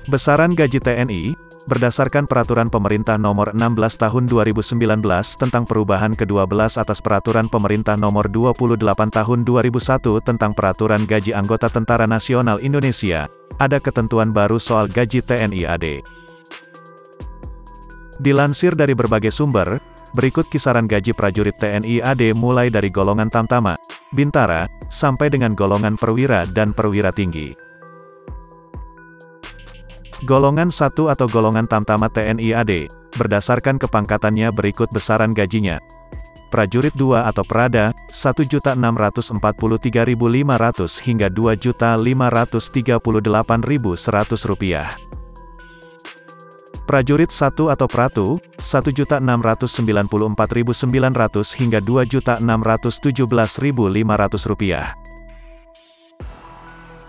Besaran gaji TNI, berdasarkan Peraturan Pemerintah Nomor 16 Tahun 2019 tentang perubahan ke-12 atas Peraturan Pemerintah Nomor 28 Tahun 2001 tentang Peraturan Gaji Anggota Tentara Nasional Indonesia, ada ketentuan baru soal gaji TNI AD. Dilansir dari berbagai sumber, berikut kisaran gaji prajurit TNI AD mulai dari golongan Tamtama, Bintara, sampai dengan golongan Perwira dan Perwira Tinggi. Golongan 1 atau golongan Tamtama TNI AD, berdasarkan kepangkatannya berikut besaran gajinya. Prajurit 2 atau Prada, Rp1.643.500 hingga Rp2.538.100. Prajurit 1 atau Pratu, Rp1.694.900 hingga Rp2.617.500.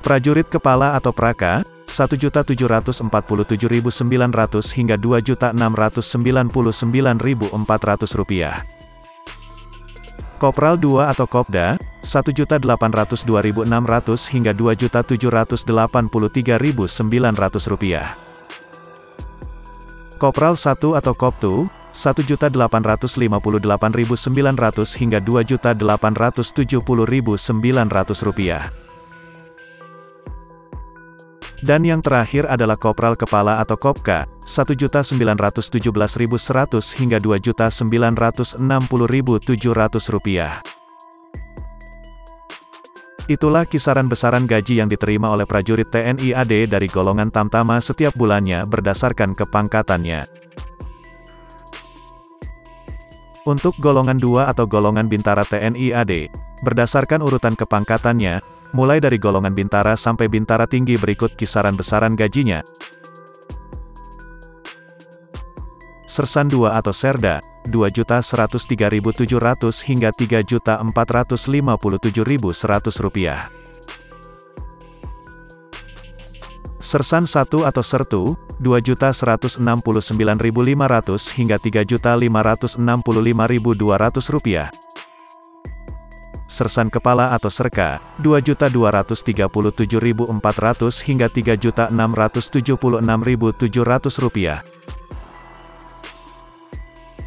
Prajurit Kepala atau Praka, Rp1.747.900 hingga Rp2.699.400. Kopral 2 atau Kopda, Rp1.802.600 hingga Rp2.783.900. Kopral 1 atau Koptu, Rp1.858.900 hingga Rp2.870.900. Dan yang terakhir adalah Kopral Kepala atau Kopka, Rp1.917.100 hingga Rp2.960.700. Itulah kisaran besaran gaji yang diterima oleh prajurit TNI AD dari golongan Tamtama setiap bulannya berdasarkan kepangkatannya. Untuk golongan 2 atau golongan Bintara TNI AD, berdasarkan urutan kepangkatannya, mulai dari golongan Bintara sampai Bintara Tinggi berikut kisaran besaran gajinya. Sersan 2 atau Serda, Rp2.103.700 hingga Rp3.457.100. Sersan 1 atau Sertu, Rp2.169.500 hingga Rp3.565.200. Sersan Kepala atau Serka, Rp2.237.400 hingga Rp3.676.700.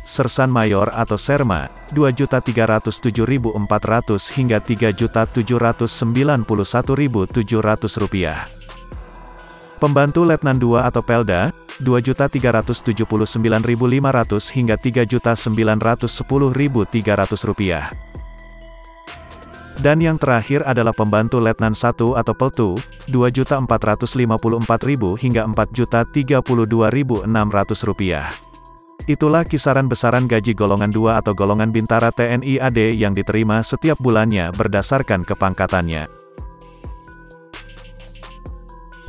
Sersan Mayor atau Serma, Rp2.307.400 hingga Rp3.791.700. Pembantu Letnan 2 atau Pelda, Rp2.379.500 hingga Rp3.910.300. Dan yang terakhir adalah Pembantu Letnan 1 atau Peltu, Rp2.454.000 hingga Rp4.032.600. Itulah kisaran besaran gaji golongan 2 atau golongan Bintara TNI AD yang diterima setiap bulannya berdasarkan kepangkatannya.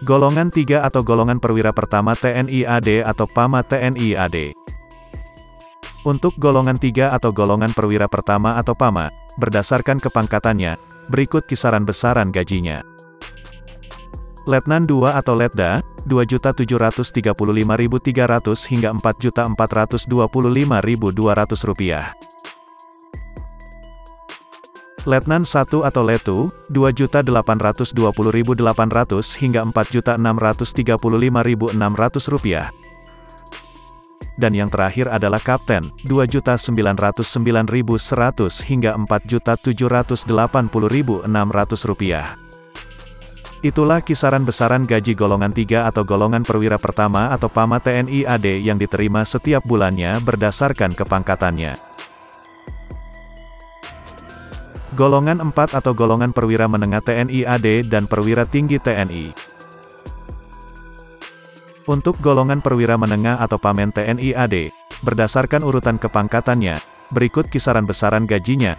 Golongan 3 atau golongan Perwira Pertama TNI AD atau PAMA TNI AD. Untuk golongan 3 atau golongan Perwira Pertama atau PAMA, berdasarkan kepangkatannya, berikut kisaran besaran gajinya. Letnan 2 atau Letda, Rp2.735.300 hingga Rp4.425.200. Letnan 1 atau Letu, Rp2.820.800 hingga Rp4.635.600. Dan yang terakhir adalah Kapten, Rp2.909.100 hingga Rp4.780.600. Itulah kisaran besaran gaji golongan 3 atau golongan Perwira Pertama atau PAMA TNI AD yang diterima setiap bulannya berdasarkan kepangkatannya. Golongan 4 atau golongan Perwira Menengah TNI AD dan Perwira Tinggi TNI. Untuk golongan Perwira Menengah atau Pamen TNI AD, berdasarkan urutan kepangkatannya, berikut kisaran besaran gajinya.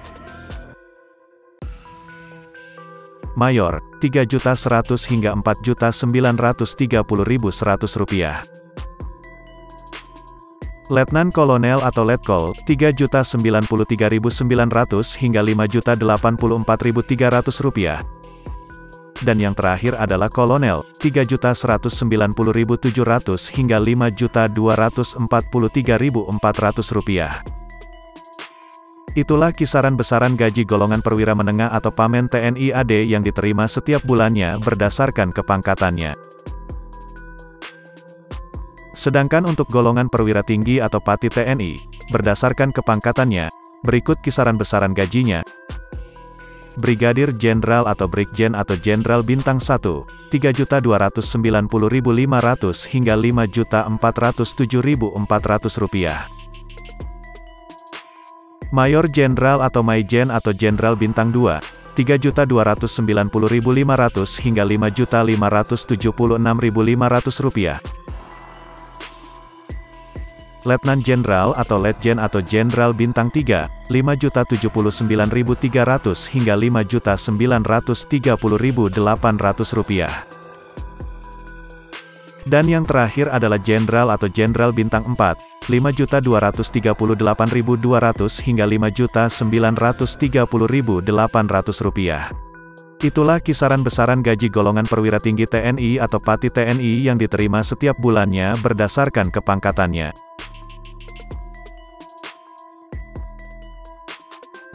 Mayor, Rp3.100 hingga Rp4.930.100. Letnan Kolonel atau Letkol, Rp3.093.900 hingga Rp5.084.300. Dan yang terakhir adalah Kolonel, Rp3.190.700 hingga Rp5.243.400. Itulah kisaran besaran gaji golongan Perwira Menengah atau Pamen TNI AD yang diterima setiap bulannya berdasarkan kepangkatannya. Sedangkan untuk golongan perwira tinggi atau Pati TNI, berdasarkan kepangkatannya, berikut kisaran besaran gajinya. Brigadir Jenderal atau Brigjen atau Jenderal Bintang 1, 3.290.500 hingga 5.407.400 rupiah. Mayor Jenderal atau Maijen atau Jenderal Bintang 2, 3.290.500 hingga 5.576.500 rupiah. Letnan Jenderal atau Letjen atau Jenderal Bintang 3, 5.079.300 hingga 5.930.800 rupiah. Dan yang terakhir adalah Jenderal atau Jenderal Bintang 4, 5.238.200 hingga 5.930.800 rupiah. Itulah kisaran besaran gaji golongan perwira tinggi TNI atau Pati TNI yang diterima setiap bulannya berdasarkan kepangkatannya.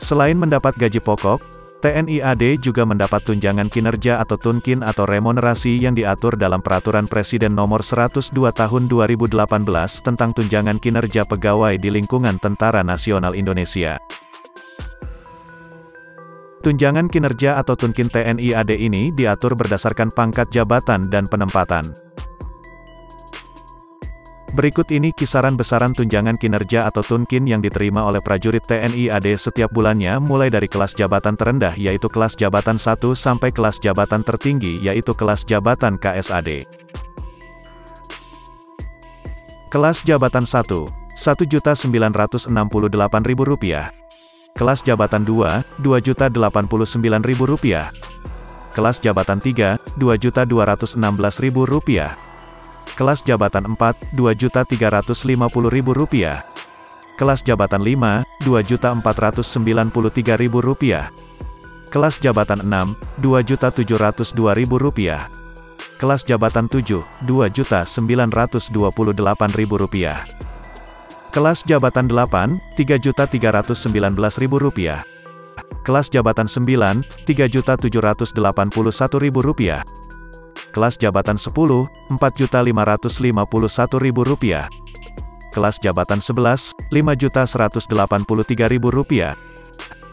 Selain mendapat gaji pokok, TNI AD juga mendapat tunjangan kinerja atau tunkin atau remunerasi yang diatur dalam Peraturan Presiden Nomor 102 Tahun 2018 tentang tunjangan kinerja pegawai di lingkungan Tentara Nasional Indonesia. Tunjangan kinerja atau tunkin TNI AD ini diatur berdasarkan pangkat jabatan dan penempatan. Berikut ini kisaran besaran tunjangan kinerja atau tunkin yang diterima oleh prajurit TNI AD setiap bulannya mulai dari kelas jabatan terendah yaitu kelas jabatan 1 sampai kelas jabatan tertinggi yaitu kelas jabatan KSAD. Kelas jabatan 1, Rp1.968.000. Kelas jabatan 2, Rp2.089.000. Kelas jabatan 3, Rp2.216.000. Kelas jabatan 4, Rp2.350.000. Kelas jabatan 5, Rp2.493.000. Kelas jabatan 6, Rp2.702.000. Kelas jabatan 7, Rp2.928.000. Kelas jabatan 8, Rp3.319.000. Kelas jabatan 9, Rp3.781.000. Kelas jabatan 10, Rp4.551.000. Kelas jabatan 11, Rp5.183.000.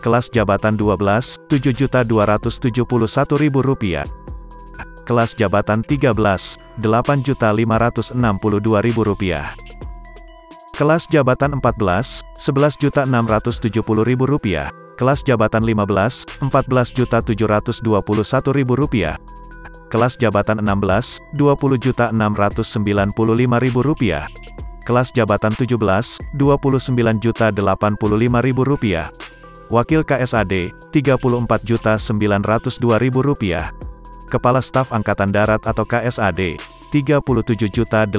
Kelas jabatan 12, Rp7.271.000. Kelas jabatan 13, Rp8.562.000. Kelas jabatan 14, Rp11.670.000. Kelas jabatan 15, Rp14.721.000. Kelas jabatan 16, Rp20.695.000. Kelas jabatan 17, Rp29.085.000. Wakil KSAD, Rp34.902.000. Kepala Staf Angkatan Darat atau KSAD, Rp37.810.500.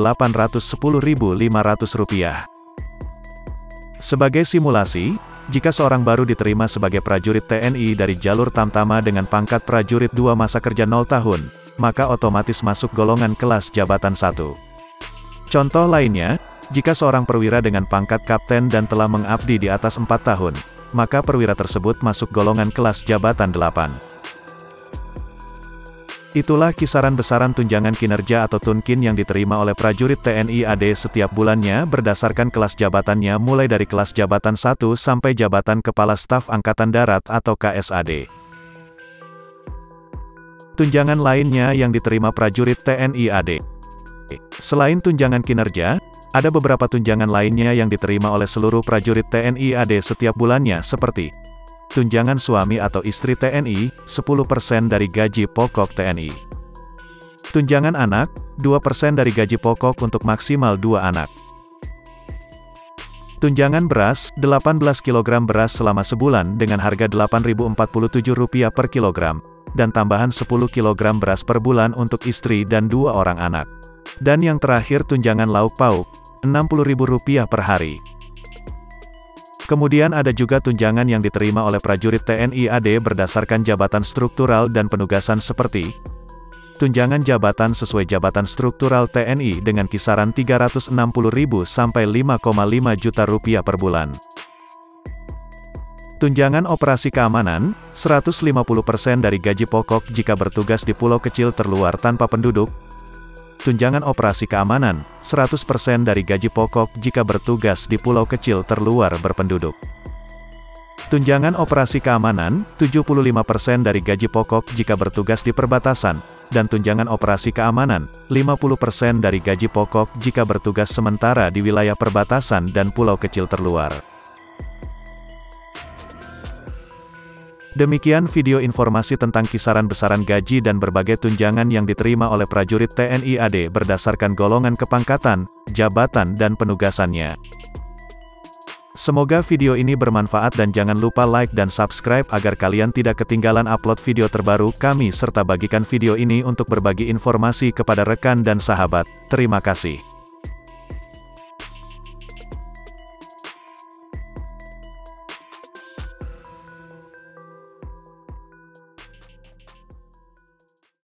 Sebagai simulasi, jika seorang baru diterima sebagai prajurit TNI dari jalur Tamtama dengan pangkat prajurit 2 masa kerja 0 tahun, maka otomatis masuk golongan kelas jabatan 1. Contoh lainnya, jika seorang perwira dengan pangkat kapten dan telah mengabdi di atas 4 tahun, maka perwira tersebut masuk golongan kelas jabatan 8. Itulah kisaran besaran tunjangan kinerja atau tunkin yang diterima oleh prajurit TNI AD setiap bulannya berdasarkan kelas jabatannya mulai dari kelas jabatan 1 sampai jabatan Kepala Staf Angkatan Darat atau KSAD. Tunjangan lainnya yang diterima prajurit TNI AD. Selain tunjangan kinerja, ada beberapa tunjangan lainnya yang diterima oleh seluruh prajurit TNI AD setiap bulannya seperti tunjangan suami atau istri TNI, 10% dari gaji pokok TNI. Tunjangan anak, 2% dari gaji pokok untuk maksimal 2 anak. Tunjangan beras, 18 kg beras selama sebulan dengan harga Rp8.047 per kilogram, dan tambahan 10 kg beras per bulan untuk istri dan 2 orang anak. Dan yang terakhir tunjangan lauk pauk, Rp60.000 per hari. Kemudian ada juga tunjangan yang diterima oleh prajurit TNI AD berdasarkan jabatan struktural dan penugasan seperti tunjangan jabatan sesuai jabatan struktural TNI dengan kisaran Rp360.000 sampai Rp5,5 juta per bulan. Tunjangan operasi keamanan, 150% dari gaji pokok jika bertugas di pulau kecil terluar tanpa penduduk. Tunjangan operasi keamanan, 100% dari gaji pokok jika bertugas di pulau kecil terluar berpenduduk. Tunjangan operasi keamanan, 75% dari gaji pokok jika bertugas di perbatasan, dan tunjangan operasi keamanan, 50% dari gaji pokok jika bertugas sementara di wilayah perbatasan dan pulau kecil terluar. Demikian video informasi tentang kisaran besaran gaji dan berbagai tunjangan yang diterima oleh prajurit TNI AD berdasarkan golongan kepangkatan, jabatan dan penugasannya. Semoga video ini bermanfaat dan jangan lupa like dan subscribe agar kalian tidak ketinggalan upload video terbaru kami serta bagikan video ini untuk berbagi informasi kepada rekan dan sahabat. Terima kasih.